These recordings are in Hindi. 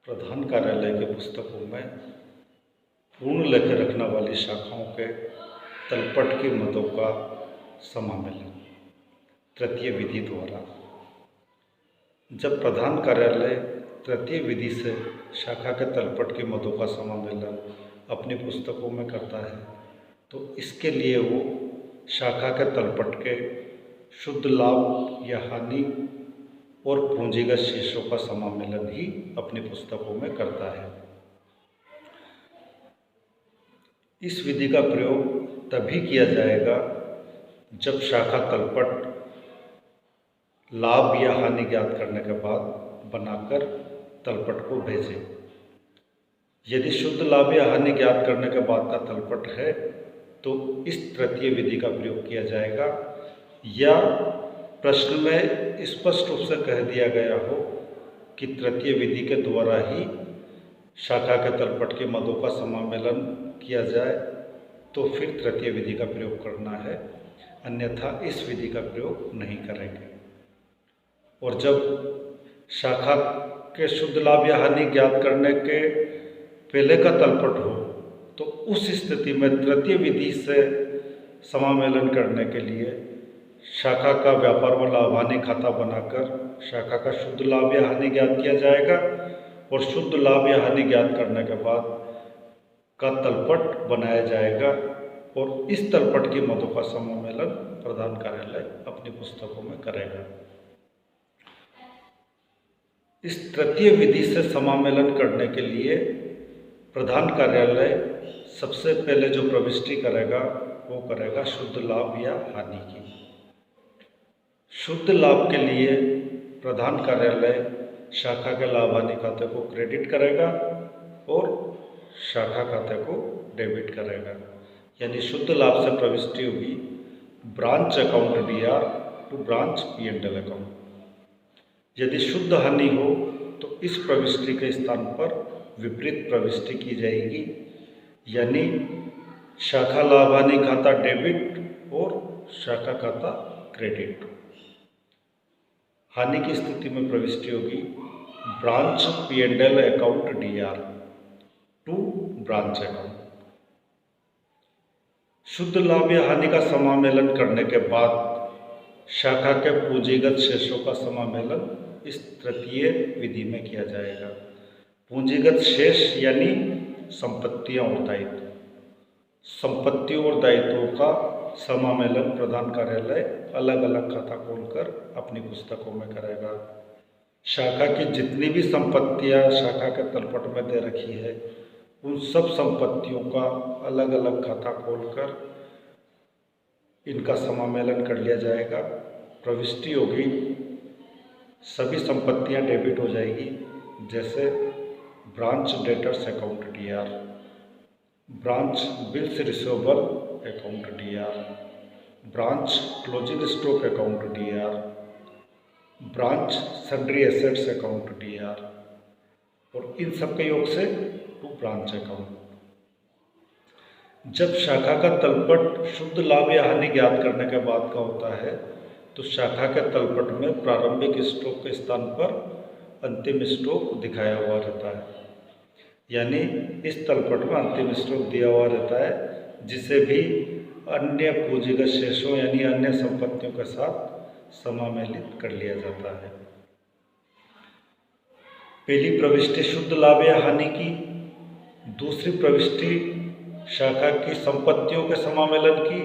प्रधान कार्यालय की पुस्तकों में पूर्ण लेखे रखने वाली शाखाओं के तलपट की मदों का समामेलन तृतीय विधि द्वारा। जब प्रधान कार्यालय तृतीय विधि से शाखा के तलपट की मदों का समामेलन अपनी पुस्तकों में करता है तो इसके लिए वो शाखा के तलपट के शुद्ध लाभ या हानि और पूंजीगत शेषों का समामेलन ही अपनी पुस्तकों में करता है। इस विधि का प्रयोग तभी किया जाएगा जब शाखा तलपट लाभ या हानि ज्ञात करने के बाद बनाकर तलपट को भेजे। यदि शुद्ध लाभ या हानि ज्ञात करने के बाद का तलपट है तो इस तृतीय विधि का प्रयोग किया जाएगा, या प्रश्न में स्पष्ट रूप से कह दिया गया हो कि तृतीय विधि के द्वारा ही शाखा के तलपट के मदों का समामेलन किया जाए तो फिर तृतीय विधि का प्रयोग करना है, अन्यथा इस विधि का प्रयोग नहीं करेंगे। और जब शाखा के शुद्ध लाभ या हानि ज्ञात करने के पहले का तलपट हो तो उस स्थिति में तृतीय विधि से समामेलन करने के लिए शाखा का व्यापार व लाभ हानि खाता बनाकर शाखा का शुद्ध लाभ या हानि ज्ञात किया जाएगा और शुद्ध लाभ या हानि ज्ञात करने के बाद का तलपट बनाया जाएगा और इस तलपट की मदों का समामेलन प्रधान कार्यालय अपनी पुस्तकों में करेगा। इस तृतीय विधि से समामेलन करने के लिए प्रधान कार्यालय सबसे पहले जो प्रविष्टि करेगा वो करेगा शुद्ध लाभ या हानि की। शुद्ध लाभ के लिए प्रधान कार्यालय शाखा के लाभ हानि खाते को क्रेडिट करेगा और शाखा खाते को डेबिट करेगा। यानी शुद्ध लाभ से प्रविष्टि होगी branch account DR to branch P&L account. यदि शुद्ध हानि हो तो इस प्रविष्टि के स्थान पर विपरीत प्रविष्टि की जाएगी, यानी शाखा लाभ हानि खाता डेबिट और शाखा खाता क्रेडिट। हानि की स्थिति में प्रविष्टि होगी branch P&L account DR to branch account. शुद्ध लाभ या हानि का समामेलन करने के बाद शाखा के पूंजीगत शेषों का समामेलन इस तृतीय विधि में किया जाएगा। पूंजीगत शेष यानी संपत्तियां और दायित्व। संपत्तियों और दायित्वों का समामेलन प्रधान कार्यालय अलग अलग खाता खोलकर अपनी पुस्तकों में करेगा। शाखा की जितनी भी संपत्तियां शाखा के तलपट में दे रखी है उन सब संपत्तियों का अलग अलग खाता खोलकर इनका समामेलन कर लिया जाएगा। प्रविष्टि होगी सभी संपत्तियां डेबिट हो जाएगी, जैसे branch debtors account DR, branch bills receivable account DR, branch closing stock account DR, branch sundry assets account DR और इन सब के योग से टू ब्रांच अकाउंट। जब शाखा का तलपट शुद्ध लाभ या हानि ज्ञात करने के बाद का होता है तो शाखा के तलपट में प्रारंभिक स्टॉक के स्थान पर अंतिम स्टॉक दिखाया हुआ रहता है, यानी इस तलपट में अंतिम स्टॉक दिया हुआ रहता है, जिसे भी अन्य पूंजीगत शेषों यानी अन्य संपत्तियों के साथ समामेलित कर लिया जाता है। पहली प्रविष्टि शुद्ध लाभ या हानि की, दूसरी प्रविष्टि शाखा की संपत्तियों के समामेलन की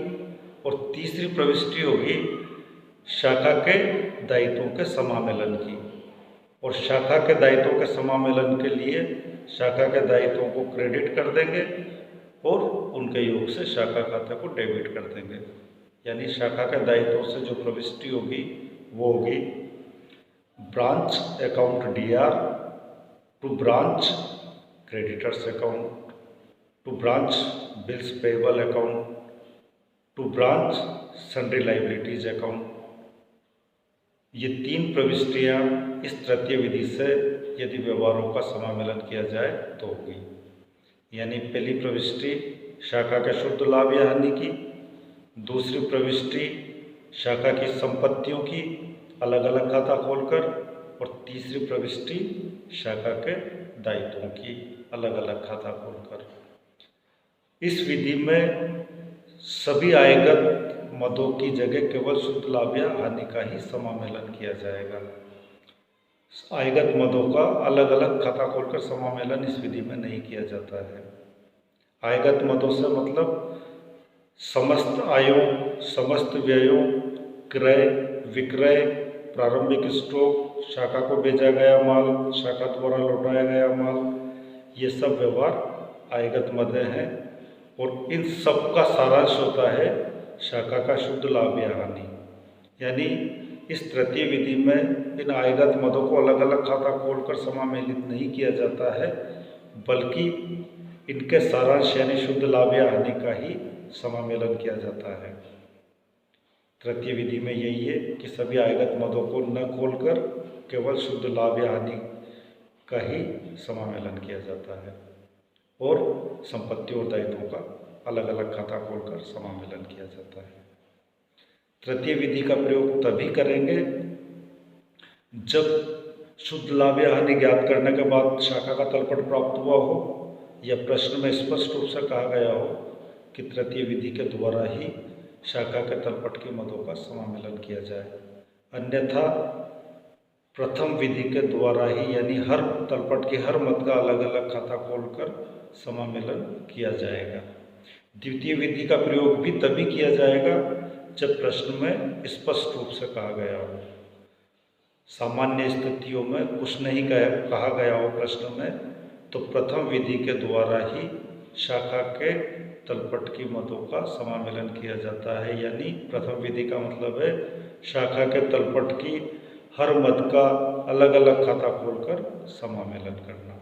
और तीसरी प्रविष्टि होगी शाखा के दायित्वों के समामेलन की। और शाखा के दायित्वों के समामेलन के लिए शाखा के दायित्वों को क्रेडिट कर देंगे और उनके योग से शाखा खाते को डेबिट कर देंगे। यानी शाखा के दायित्वों से जो प्रविष्टि होगी वो होगी branch account DR to branch creditors account to branch bills payable account to branch sundry liabilities account. ये तीन प्रविष्टियां इस तृतीय विधि से यदि व्यवहारों का समामेलन किया जाए तो होगी। यानी पहली प्रविष्टि शाखा के शुद्ध लाभ या हानि की, दूसरी प्रविष्टि शाखा की संपत्तियों की अलग अलग खाता खोलकर और तीसरी प्रविष्टि शाखा के दायित्वों की अलग अलग खाता खोलकर। इस विधि में सभी आयगत मदों की जगह केवल शुद्ध लाभ या हानि का ही समामेलन किया जाएगा। आयगत मदों का अलग अलग खाता खोलकर समामेलन इस विधि में नहीं किया जाता है। आयगत मदों से मतलब समस्त आयों, समस्त व्ययों, क्रय विक्रय, प्रारंभिक स्टॉक, शाखा को भेजा गया माल, शाखा द्वारा लौटाया गया माल, ये सब व्यवहार आयगत मद हैं और इन सब का सारांश होता है शाखा का शुद्ध लाभ या हानि। यानी इस तृतीय विधि में इन आयगत मदों को अलग अलग खाता खोलकर समामेलित नहीं किया जाता है, बल्कि इनके सारांश यानी शुद्ध लाभ या हानि का ही समामेलन किया जाता है। तृतीय विधि में यही है कि सभी आयगत मदों को न खोलकर केवल शुद्ध लाभ या हानि का ही समामेलन किया जाता है और संपत्ति और दायित्वों का अलग अलग खाता खोलकर समामेलन किया जाता है। तृतीय विधि का प्रयोग तभी करेंगे जब शुद्ध लाभ या हानि ज्ञात करने के बाद शाखा का तलपट प्राप्त हुआ हो या प्रश्न में स्पष्ट रूप से कहा गया हो कि तृतीय विधि के द्वारा ही शाखा के तलपट के मदों का समामेलन किया जाए। अन्यथा प्रथम विधि के द्वारा ही यानी हर तलपट के हर मद का अलग अलग खाता खोलकर समामेलन किया जाएगा। द्वितीय विधि का प्रयोग भी तभी किया जाएगा जब प्रश्न में स्पष्ट रूप से कहा गया हो। सामान्य स्थितियों में कुछ नहीं कहा गया हो प्रश्न में, तो प्रथम विधि के द्वारा ही शाखा के तलपट की मदों का समामेलन किया जाता है। यानी प्रथम विधि का मतलब है शाखा के तलपट की हर मद का अलग अलग खाता खोलकर समामेलन करना।